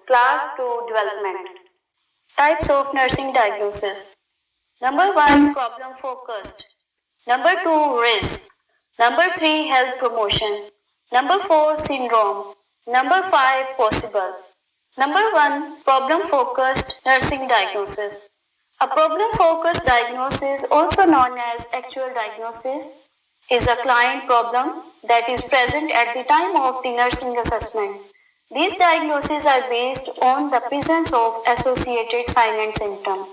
Class 2 Development. Types of nursing diagnosis. Number 1, problem focused. Number 2, risk. Number 3, health promotion. Number 4, syndrome. Number 5, possible. Number 1, problem focused nursing diagnosis. A problem focused diagnosis, also known as actual diagnosis, is a client problem that is present at the time of the nursing assessment. These diagnoses are based on the presence of associated sign and symptom.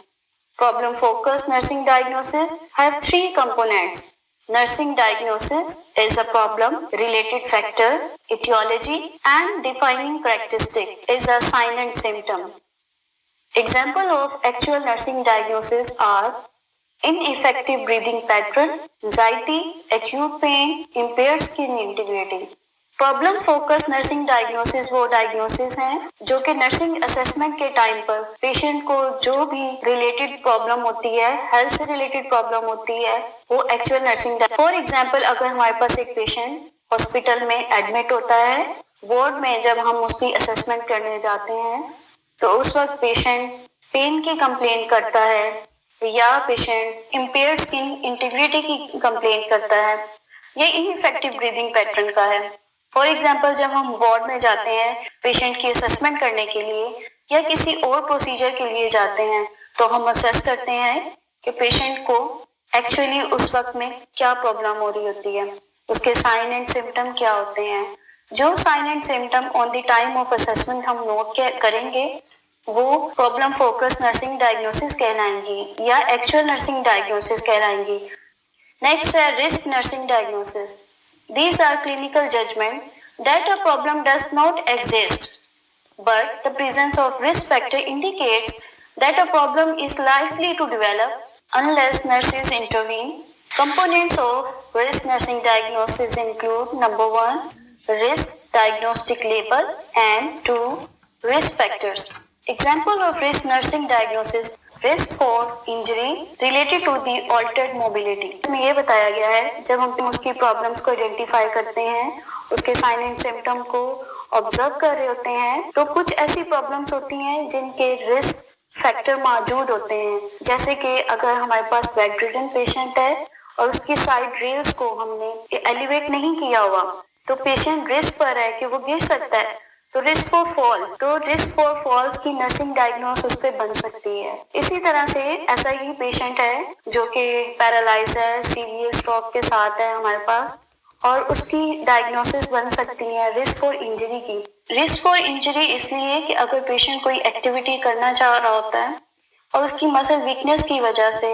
Problem-focused nursing diagnosis have three components. Nursing diagnosis is a problem-related factor, etiology, and defining characteristic is a sign and symptom. Example of actual nursing diagnosis are ineffective breathing pattern, anxiety, acute pain, impaired skin integrity. Problem focus nursing diagnosis वो diagnosis हैं जो कि nursing assessment के time पर patient को जो भी related problem होती है, हेल्थ से रिलेटेड प्रॉब्लम होती है, वो एक्चुअल नर्सिंग। फॉर एग्जांपल, अगर हमारे पास एक पेशेंट हॉस्पिटल में एडमिट होता है, वार्ड में जब हम उसकी असेसमेंट करने जाते हैं तो उस वक्त पेशेंट पेन की कंप्लेन करता है या पेशेंट इम्पेयर्ड स्किन इंटीग्रिटी की कंप्लेन करता है, ये इनइफेक्टिव ब्रीदिंग पैटर्न का है। फॉर एग्जाम्पल, जब हम वार्ड में जाते हैं पेशेंट की असेसमेंट करने के लिए या किसी और प्रोसीजर के लिए जाते हैं तो हम असेस करते हैं कि पेशेंट को एक्चुअली उस वक्त में क्या प्रॉब्लम हो रही होती है, उसके साइन एंड सिम्टम क्या होते हैं। जो sign and symptom on the time of assessment हम नोट करेंगे वो प्रॉब्लम फोकस नर्सिंग डायग्नोसिस कहलाएंगी या एक्चुअल नर्सिंग डायग्नोसिस कहलाएंगी। नेक्स्ट है risk nursing diagnosis. These are clinical judgment that a problem does not exist, but the presence of risk factor indicates that a problem is likely to develop unless nurses intervene. Components of risk nursing diagnosis include number 1, risk diagnostic label and 2, risk factors. Example of risk nursing diagnosis: risk for injury related to the altered mobility। इसमें ये बताया गया है जब हम उसकी problems को identify करते हैं, उसके साइन एंड सिम्टम को ऑब्जर्व कर रहे होते हैं, तो कुछ ऐसी प्रॉब्लम्स होती हैं जिनके रिस्क फैक्टर मौजूद होते हैं। जैसे कि अगर हमारे पास बेड रिडन पेशेंट है और उसकी साइड रेल्स को हमने एलिवेट नहीं किया हुआ तो पेशेंट रिस्क पर है कि वो गिर सकता है, तो रिस्क फॉर फॉल्स की नर्सिंग डायग्नोस उस पर बन सकती है। इसी तरह से ऐसा ही पेशेंट है जो कि पैरालाइज है, सीवियर स्ट्रोक के साथ है हमारे पास, और उसकी डायग्नोसिस बन सकती है रिस्क फॉर इंजरी की। रिस्क फॉर इंजरी इसलिए कि अगर पेशेंट कोई एक्टिविटी करना चाह रहा होता है और उसकी मसल वीकनेस की वजह से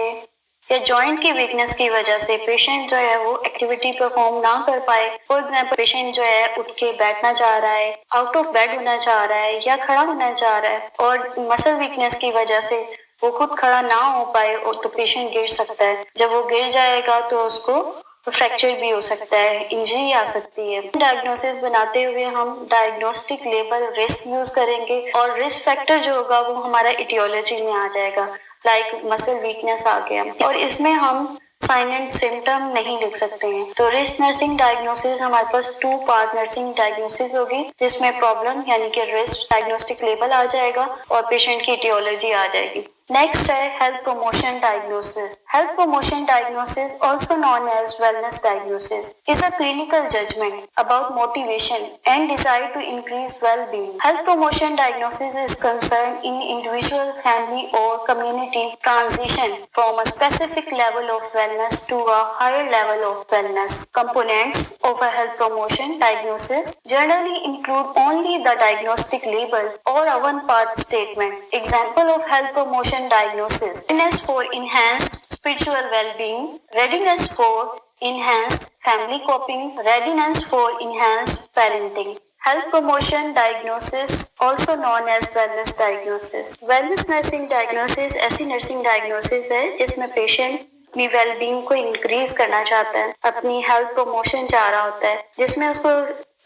या जॉइंट की वीकनेस की वजह से पेशेंट जो है वो एक्टिविटी परफॉर्म ना कर पाए। फॉर एग्जांपल, पेशेंट जो है उठ के बैठना चाह रहा है, आउट ऑफ बेड होना चाह रहा है या खड़ा होना चाह रहा है और मसल वीकनेस की वजह से वो खुद खड़ा ना हो पाए और तो पेशेंट गिर सकता है। जब वो गिर जाएगा तो उसको फ्रैक्चर भी हो सकता है, इंजरी आ सकती है। डायग्नोसिस बनाते हुए हम डायग्नोस्टिक लेबल रिस्क यूज करेंगे और रिस्क फैक्टर जो होगा वो हमारा इटियोलॉजी में आ जाएगा, लाइक मसल वीकनेस आ गया, और इसमें हम साइन एंड सिम्टम नहीं लिख सकते हैं। तो रिस्क नर्सिंग डायग्नोसिस हमारे पास 2 पार्ट नर्सिंग डायग्नोसिस होगी जिसमें प्रॉब्लम यानी कि रिस्क डायग्नोस्टिक लेबल आ जाएगा और पेशेंट की इटियोलॉजी आ जाएगी। नेक्स्ट है health promotion diagnosis. Health promotion diagnosis, also known as wellness diagnosis, is a clinical judgment about motivation and desire to increase well-being. Health promotion diagnosis is concerned in individual, family or community transition from a specific level of wellness to a higher level of wellness. Components of a health promotion diagnosis generally include only the diagnostic label or a one-part statement. Example of health promotion diagnosis: readiness for enhanced spiritual well-being, readiness for enhanced family coping, readiness for enhanced parenting. Health promotion diagnosis, also known as wellness diagnosis. Wellness nursing diagnosis ऐसी nursing diagnosis है जिसमें patient अपनी wellbeing को increase करना चाहता है, अपनी health promotion चाह रहा होता है, जिसमें उसको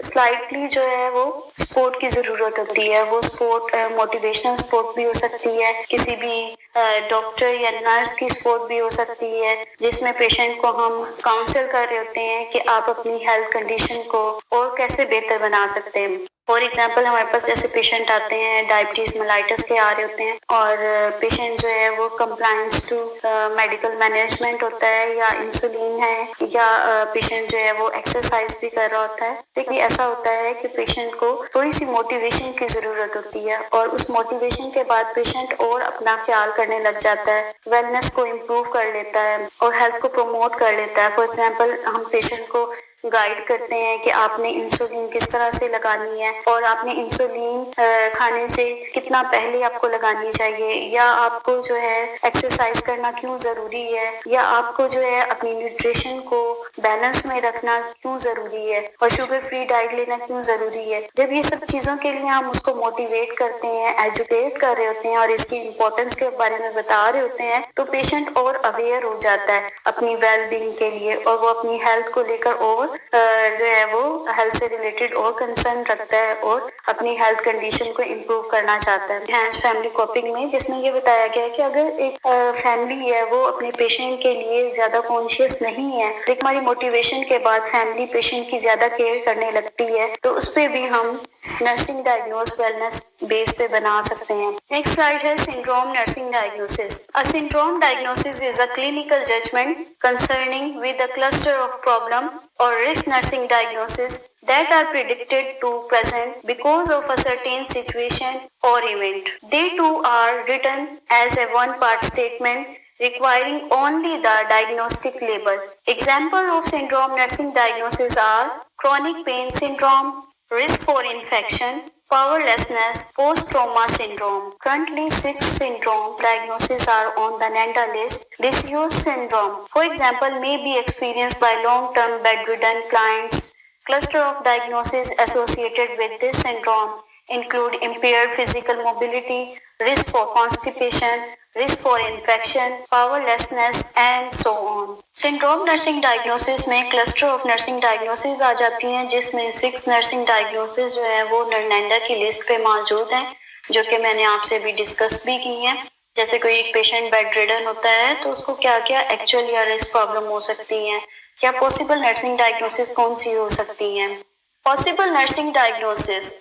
स्लाइटली जो है वो स्पोर्ट की जरूरत होती है। वो स्पोर्ट मोटिवेशनल स्पोर्ट भी हो सकती है, किसी भी डॉक्टर या नर्स की सपोर्ट भी हो सकती है, जिसमें पेशेंट को हम काउंसल कर रहे होते हैं कि आप अपनी हेल्थ कंडीशन को और कैसे बेहतर बना सकते हैं। फॉर एग्जाम्पल हमारे पास जैसे पेशेंट आते हैं डायबिटीज मेलाइटिस के आ रहे होते हैं और पेशेंट जो है वो कंप्लायंस टू मेडिकल मैनेजमेंट होता है या इंसुलिन है या पेशेंट जो है वो एक्सरसाइज भी कर रहा होता है। लेकिन ऐसा होता है कि पेशेंट को थोड़ी सी मोटिवेशन की जरूरत होती है और उस मोटिवेशन के बाद पेशेंट और अपना ख्याल करने लग जाता है, वेलनेस को इम्प्रूव कर लेता है और हेल्थ को प्रमोट कर लेता है। फॉर एग्जाम्पल हम पेशेंट को गाइड करते हैं कि आपने इंसुलिन किस तरह से लगानी है और आपने इंसुलिन खाने से कितना पहले आपको लगानी चाहिए, या आपको जो है एक्सरसाइज करना क्यों जरूरी है, या आपको जो है अपनी न्यूट्रिशन को बैलेंस में रखना क्यों जरूरी है और शुगर फ्री डाइट लेना क्यों जरूरी है। जब ये सब चीजों के लिए हम उसको मोटिवेट करते हैं, एजुकेट कर रहे होते हैं और इसकी इम्पोर्टेंस के बारे में बता रहे होते हैं, तो पेशेंट और अवेयर हो जाता है अपनी वेल बीइंग के लिए और वो अपनी हेल्थ को लेकर और जो है वो हेल्थ से रिलेटेड और कंसर्न रखता है और अपनी हेल्थ कंडीशन को इम्प्रूव करना चाहता है। एनहांस फैमिली कोपिंग में जिसमें ये बताया गया है कि अगर एक फैमिली है वो अपने पेशेंट के लिए ज्यादा कॉन्शियस नहीं है, लेकिन हमारी मोटिवेशन के बाद फैमिली पेशेंट की ज्यादा केयर करने लगती है, तो उस पर भी हम नर्सिंग डायग्नोस वेलनेस बेस पे बना सकते हैं। नेक्स्ट स्लाइड है syndrome nursing diagnosis. A syndrome diagnosis is a clinical judgement concerning with a cluster of problem or risk nursing diagnosis that are predicted to present because of a certain situation or event. They too are written as a one-part statement requiring only the diagnostic label. Example of syndrome nursing diagnosis are chronic pain syndrome, risk for infection, powerlessness, post-trauma syndrome. Currently, 6 syndrome diagnoses are on the NANDA list. Disuse syndrome, for example, may be experienced by long-term bedridden clients. Cluster of diagnoses associated with this syndrome include impaired physical mobility, risk for constipation, risk for infection, powerlessness, and so on. Syndrome nursing diagnosis में cluster of nursing diagnosis आ जाती हैं, जिसमें 6 nursing diagnosis जो है वो नरनैंडा की list पे मौजूद हैं, जो कि मैंने आपसे भी डिस्कस भी की हैं। जैसे कोई एक पेशेंट बेड रिडन होता है तो उसको क्या क्या एक्चुअल या रिस्क प्रॉब्लम हो सकती हैं, क्या पॉसिबल नर्सिंग डायग्नोसिस कौन सी हो सकती हैं। Possible nursing diagnosis.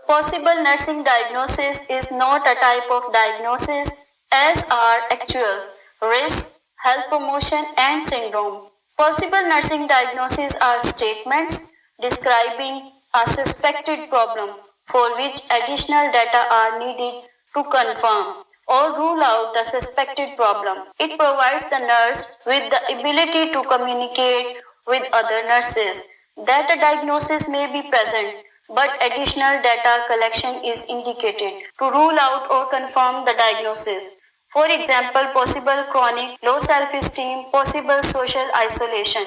Possible nursing diagnosis is not a type of diagnosis, as are actual, risk, health promotion, and syndrome. Possible nursing diagnoses are statements describing a suspected problem for which additional data are needed to confirm or rule out the suspected problem. It provides the nurse with the ability to communicate with other nurses that a diagnosis may be present, but additional data collection is indicated to rule out or confirm the diagnosis. For example, possible chronic low self-esteem, possible social isolation.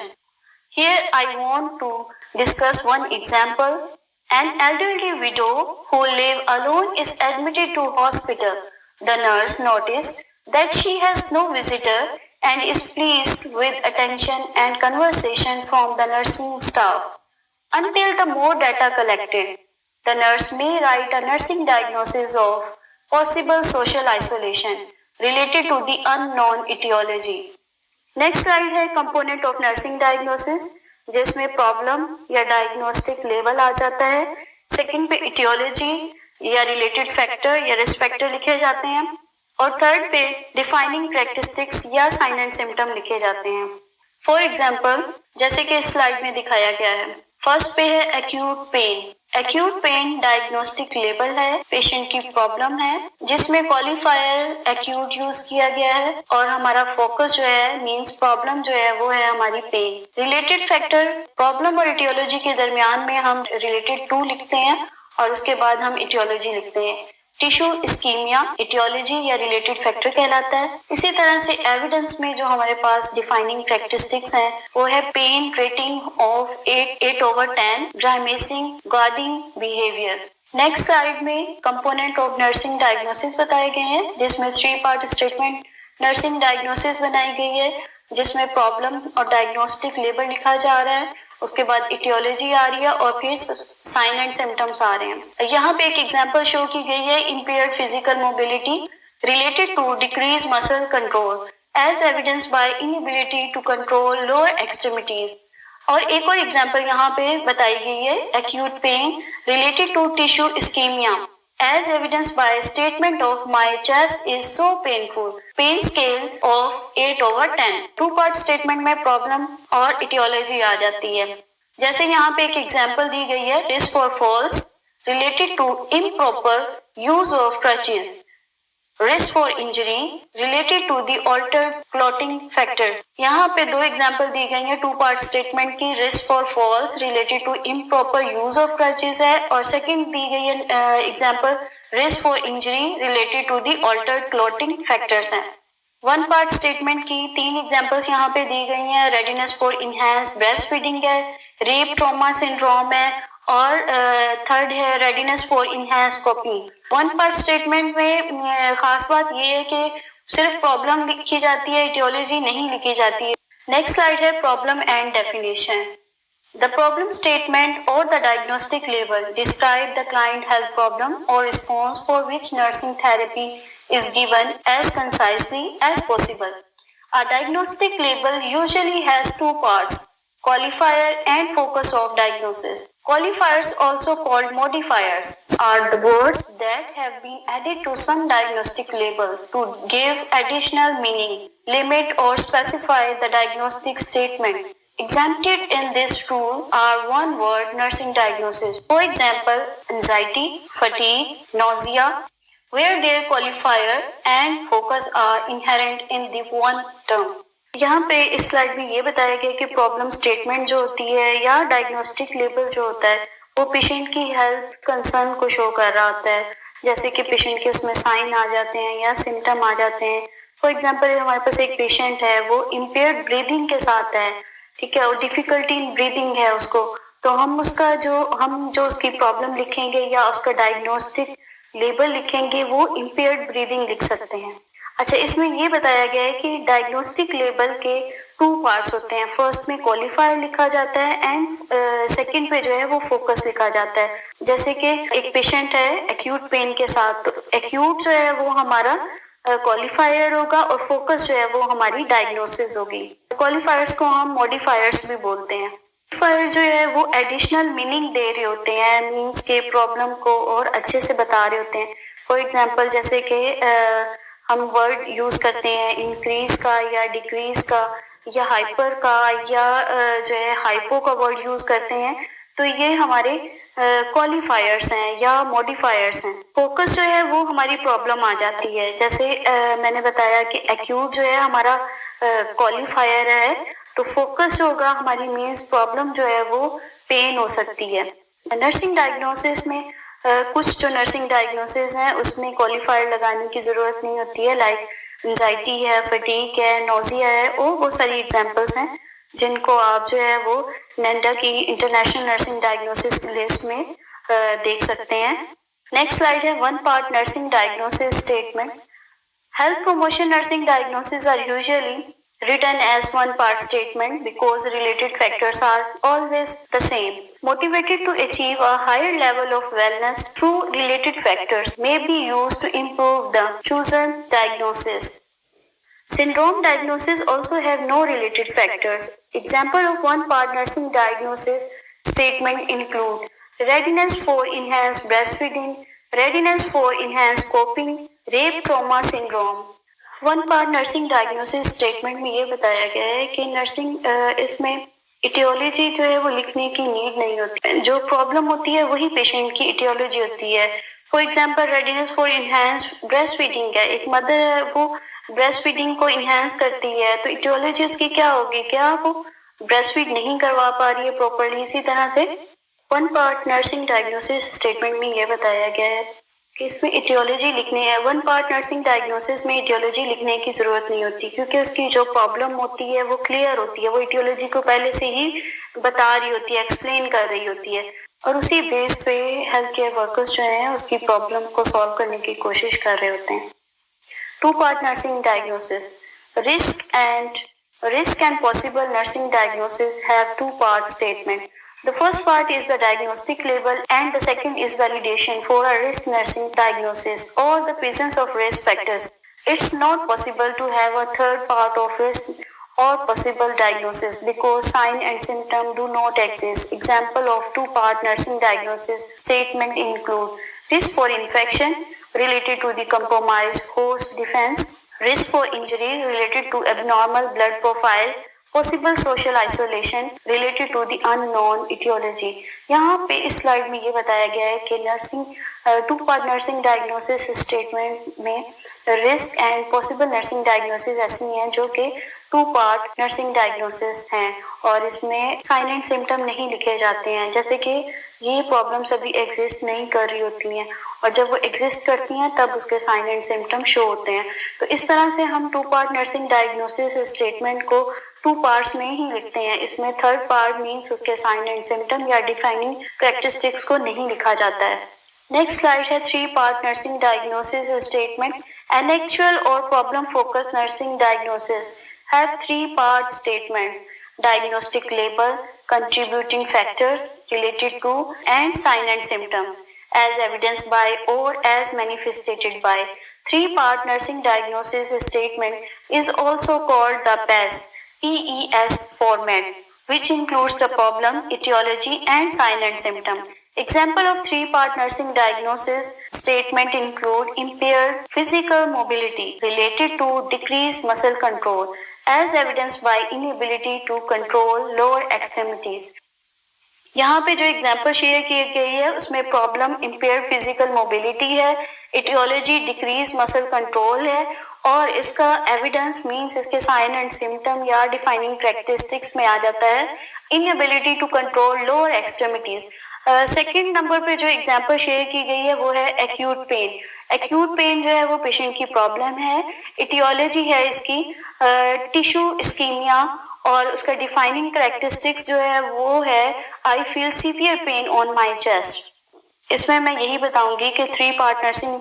Here I want to discuss one example. An elderly widow who lives alone is admitted to hospital. The nurse noticed that she has no visitor and is pleased with attention and conversation from the nursing staff. Until the more data collected, the nurse may write a nursing diagnosis of possible social isolation related to the unknown etiology. Next slide है component of nursing diagnosis, जिसमें problem या diagnostic level आ जाता है। Second पे etiology या related factor या risk factor लिखे जाते हैं और थर्ड पे डिफाइनिंग कैरेक्टरिस्टिक्स या साइन एंड सिम्टम लिखे जाते हैं। फॉर एग्जांपल जैसे कि इस स्लाइड में दिखाया गया है, फर्स्ट पे है acute pain. Acute pain diagnostic label है, पेशेंट की प्रॉब्लम है, जिसमें क्वालिफायर एक्यूट यूज किया गया है और हमारा फोकस जो है मींस प्रॉब्लम जो है वो है हमारी पेन। रिलेटेड फैक्टर प्रॉब्लम और इटियोलॉजी के दरमियान में हम रिलेटेड टू लिखते हैं और उसके बाद हम इटियोलॉजी लिखते हैं। टिश्यू इस्कीमिया इटियोलॉजी या रिलेटेड फैक्टर कहलाता है। इसी तरह से एविडेंस में जो हमारे पास डिफाइनिंग कैरेक्टरिस्टिक्स हैं वो है pain rating of 8/10, grimacing, guarding behaviour. Next slide में कंपोनेंट ऑफ नर्सिंग डायग्नोसिस बताए गए हैं, जिसमें 3 पार्ट स्टेटमेंट नर्सिंग डायग्नोसिस बनाई गई है, जिसमें प्रॉब्लम और डायग्नोस्टिक लेबल लिखा जा रहा है, उसके बाद इटियोलॉजी आ रही है और फिर साइन एंड सिम्टम्स आ रहे हैं। यहाँ पे एक एग्जांपल शो की गई है, impaired physical mobility related to decreased muscle control as evidenced by inability to control lower extremities. और एक और एग्जाम्पल यहाँ पे बताई गई है acute pain related to tissue ischemia as evidenced by statement of my chest is so painful. Pain scale of 8/10. Two part statement में problem और इटियोलॉजी आ जाती है। जैसे यहाँ पे एक एग्जाम्पल दी गई है risk for falls related to improper use of crutches. Risk for injury related to the altered clotting factors. यहाँ पे दो एग्जाम्पल दी गई हैं टू पार्ट स्टेटमेंट की। Risk for falls related to improper use of crutches है और second दी गई है example risk for injury related to the altered clotting factors हैं। वन पार्ट स्टेटमेंट की तीन एग्जाम्पल्स यहाँ पे दी गई हैं। Readiness for enhance breast feeding है, रेप ट्रॉमा सिंड्रोम है और थर्ड है readiness for enhance coping. One part statement में खास बात ये है कि सिर्फ प्रॉब्लम लिखी जाती है, इटियोलॉजी नहीं लिखी जाती है। नेक्स्ट स्लाइड है problem and definition. The problem statement or the diagnostic label describe the client health problem or response for which nursing therapy is given as concisely as possible. A diagnostic label usually has two parts, qualifier and focus of diagnosis. Qualifiers, also called modifiers, are the words that have been added to some diagnostic label to give additional meaning, limit or specify the diagnostic statement. Exempted in this rule are one word nursing diagnosis. For example, anxiety, fatigue, nausea, where their qualifier and focus are inherent in the one term. यहाँ पे इस slide में ये बताया गया कि problem statement जो होती है या डायग्नोस्टिक लेबल जो होता है वो पेशेंट की हेल्थ कंसर्न को शो कर रहा होता है। जैसे कि पेशेंट के उसमें साइन आ जाते हैं या सिम्टम आ जाते हैं। फॉर एग्जांपल हमारे पास एक पेशेंट है, वो इम्पेयर्ड ब्रीदिंग के साथ है, ठीक है, और डिफिकल्टी इन ब्रीदिंग है उसको, तो हम जो उसकी प्रॉब्लम लिखेंगे या उसका डायग्नोस्टिक लेबल लिखेंगे वो इम्पेयर्ड ब्रीदिंग लिख सकते हैं। अच्छा, इसमें ये बताया गया है कि डायग्नोस्टिक लेबल के टू पार्ट्स होते हैं। फर्स्ट में क्वालिफायर लिखा जाता है एंड सेकंड पे जो है वो फोकस लिखा जाता है। जैसे कि एक पेशेंट है एक्यूट पेन के साथ, तो एक्यूट जो है वो हमारा क्वालिफायर होगा और फोकस जो है वो हमारी डायग्नोसिस होगी। क्वालिफायर्स को हम मॉडिफायर्स भी बोलते हैं। मॉडिफायर जो है वो एडिशनल मीनिंग दे रहे होते हैं, मीन्स के प्रॉब्लम को और अच्छे से बता रहे होते हैं। फॉर एग्जांपल जैसे कि हम वर्ड यूज करते हैं इंक्रीज का या डिक्रीज का या हाइपर का या जो है हाइपो का वर्ड यूज करते हैं, तो ये हमारे क्वालिफायर्स हैं या मॉडिफायर्स हैं। फोकस जो है वो हमारी प्रॉब्लम आ जाती है। जैसे मैंने बताया कि एक्यूट जो है हमारा क्वालिफायर है, तो फोकस जो होगा हमारी मीन्स प्रॉब्लम जो है वो पेन हो सकती है। नर्सिंग डायग्नोसिस में कुछ जो नर्सिंग डायग्नोसिस हैं उसमें क्वालिफायर लगाने की ज़रूरत नहीं होती है, लाइक एंजाइटी है, फटीक है, नोजिया है, और बहुत सारी एग्जांपल्स हैं जिनको आप जो है वो नेंडा की इंटरनेशनल नर्सिंग डायग्नोसिस लिस्ट में देख सकते हैं। नेक्स्ट स्लाइड है one part nursing diagnosis statement. Health promotion nursing diagnosis are usually written as one part statement because related factors are always the same. Motivated to achieve a higher level of wellness through related factors may be used to improve the chosen diagnosis. Syndrome diagnosis also have no related factors. Example of one part nursing diagnosis statement include readiness for enhanced breastfeeding, readiness for enhanced coping, rape trauma syndrome. One part nursing diagnosis statement में ये बताया गया है कि nursing इसमें etiology जो है वो लिखने की नीड नहीं होती, जो प्रॉब्लम होती है वही पेशेंट की इटियोलॉजी होती है। For example readiness for enhance breast feeding है, एक मदर है वो ब्रेस्ट फीडिंग को इनहेंस करती है, तो इटियोलॉजी उसकी क्या होगी, क्या वो ब्रेस्ट फीड नहीं करवा पा रही है प्रॉपरली। इसी तरह से one part nursing diagnosis statement में ये बताया गया है कि इसमें इटियोलॉजी लिखनी है। वन पार्ट नर्सिंग डायग्नोसिस में इटियोलॉजी लिखने की ज़रूरत नहीं होती, क्योंकि उसकी जो प्रॉब्लम होती है वो क्लियर होती है, वो इटियोलॉजी को पहले से ही बता रही होती है, एक्सप्लेन कर रही होती है, और उसी बेस पे हेल्थ केयर वर्कर्स जो हैं उसकी प्रॉब्लम को सॉल्व करने की कोशिश कर रहे होते हैं। Two part nursing diagnosis. Risk and possible nursing diagnosis have two part statement. The first part is the diagnostic label and the second is validation for a risk nursing diagnosis or the presence of risk factors. It's not possible to have a third part of risk or possible diagnosis because sign and symptom do not exist. Example of two-part nursing diagnosis statement include risk for infection related to the compromised host defense, risk for injury related to abnormal blood profile, possible social isolation related to the unknown aetiology. यहाँ पे इस slide में ये बताया गया है कि nursing two part nursing diagnosis statement में risk and possible nursing diagnosis ऐसी हैं जो कि टू पार्ट नर्सिंग डायग्नोसिस हैं और इसमें साइन एंड सिम्टम नहीं लिखे जाते हैं, जैसे कि ये प्रॉब्लम्स अभी एग्जिस्ट नहीं कर रही होती हैं और जब वो एग्जिस्ट करती हैं तब उसके साइन एंड सिम्टम शो होते हैं। तो इस तरह से हम two part nursing diagnosis statement को टू पार्ट्स में ही लिखते हैं। इसमें थर्ड पार्ट मीन्स उसके साइन एंड सिम्टम या डिफाइनिंग कैरेक्टरिस्टिक्स को नहीं लिखा जाता है। नेक्स्ट स्लाइड है three part nursing diagnosis statement. An actual और problem focus nursing diagnosis have three part statements: diagnostic label, contributing factors related to, and sign and symptoms as evidenced by or as manifested by. Three-part nursing diagnosis statement is also called the PES format, which includes the problem, etiology, and sign and symptom. Example of three-part nursing diagnosis statement include impaired physical mobility related to decreased muscle control, as evidenced by inability to control lower extremities. यहाँ पे जो example share की गई है उसमें problem impaired physical mobility है, aetiology decrease muscle control है और इसका एविडेंस मींस इसके साइन एंड सिम्टम या डिफाइनिंग कैरेक्टरिस्टिक्स में आ जाता है inability to control lower extremities. Second number पे जो एग्जाम्पल शेयर की गई है वो है एक्यूट पेन। एक्यूट पेन जो है वो पेशेंट की प्रॉब्लम है, इटियोलॉजी है इसकी टिश्यू इस्कीमिया और उसका डिफाइनिंग कैरेक्टरिस्टिक्स जो है वो है I feel severe pain on my chest. इसमें मैं यही बताऊंगी कि three part nursing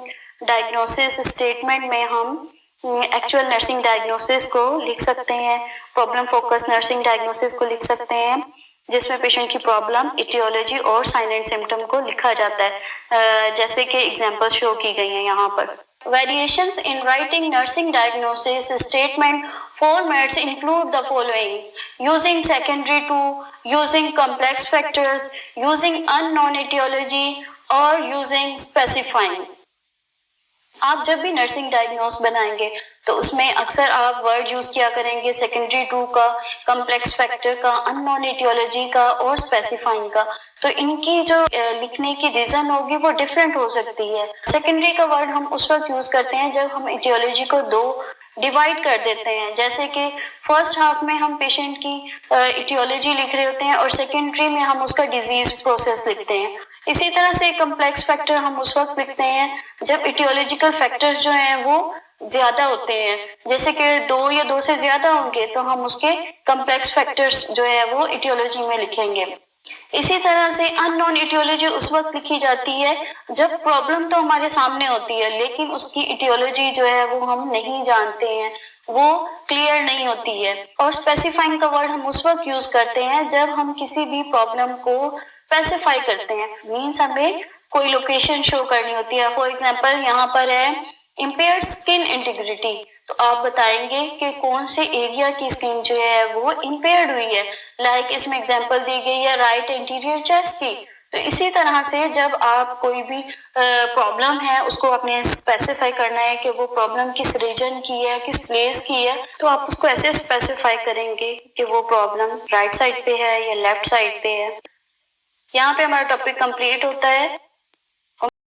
diagnosis statement में हम एक्चुअल नर्सिंग डायग्नोसिस को लिख सकते हैं, प्रॉब्लम फोकस नर्सिंग डायग्नोसिस को लिख सकते हैं जिसमें पेशेंट की प्रॉब्लम, इटियोलॉजी और साइन एंड सिम्टम को लिखा जाता है, जैसे कि एग्जांपल शो की गई हैं यहाँ पर। Variations in writing nursing diagnosis statement formats include the following: using secondary to, using complex factors, using unknown etiology, or using specifying. आप जब भी नर्सिंग डायग्नोस बनाएंगे तो उसमें अक्सर आप वर्ड यूज किया करेंगे सेकेंडरी टू का, कॉम्प्लेक्स फैक्टर का, अननोन इटियोलॉजी का और स्पेसिफाइंग का। तो इनकी जो लिखने की रीजन होगी वो डिफरेंट हो सकती है। सेकेंडरी का वर्ड हम उस वक्त यूज करते हैं जब हम इटियोलॉजी को दो डिवाइड कर देते हैं, जैसे कि फर्स्ट हाफ में हम पेशेंट की इटियोलॉजी लिख रहे होते हैं और सेकेंडरी में हम उसका डिजीज प्रोसेस लिखते हैं। इसी तरह से कॉम्प्लेक्स फैक्टर हम उस वक्त लिखते हैं जब इटियोलॉजिकल फैक्टर्स जो हैं वो ज्यादा होते हैं, जैसे कि दो या दो से ज्यादा होंगे तो हम उसके कॉम्प्लेक्स फैक्टर्स जो है वो इटियोलॉजी में लिखेंगे। इसी तरह से अननोन इटियोलॉजी उस वक्त लिखी जाती है जब प्रॉब्लम तो हमारे सामने होती है लेकिन उसकी इटियोलॉजी जो है वो हम नहीं जानते हैं, वो क्लियर नहीं होती है। और स्पेसिफाइंग का वर्ड हम उस वक्त यूज करते हैं जब हम किसी भी प्रॉब्लम को स्पेसिफाई करते हैं, मीन्स हमें कोई लोकेशन शो करनी होती है। फॉर एग्जाम्पल यहाँ पर है इम्पेयर्ड स्किन इंटीग्रिटी, तो आप बताएंगे कि कौन से एरिया की स्किन जो है वो इम्पेयर्ड हुई है। लाइक इसमें एग्जांपल दी गई है राइट एंटीरियर चेस्ट की। तो इसी तरह से जब आप कोई भी प्रॉब्लम है उसको आपने स्पेसिफाई करना है कि वो प्रॉब्लम किस रीजन की है, किस प्लेस की है, तो आप उसको ऐसे स्पेसिफाई करेंगे कि वो प्रॉब्लम राइट साइड पे है या लेफ्ट साइड पे है। यहाँ पे हमारा टॉपिक कंप्लीट होता है।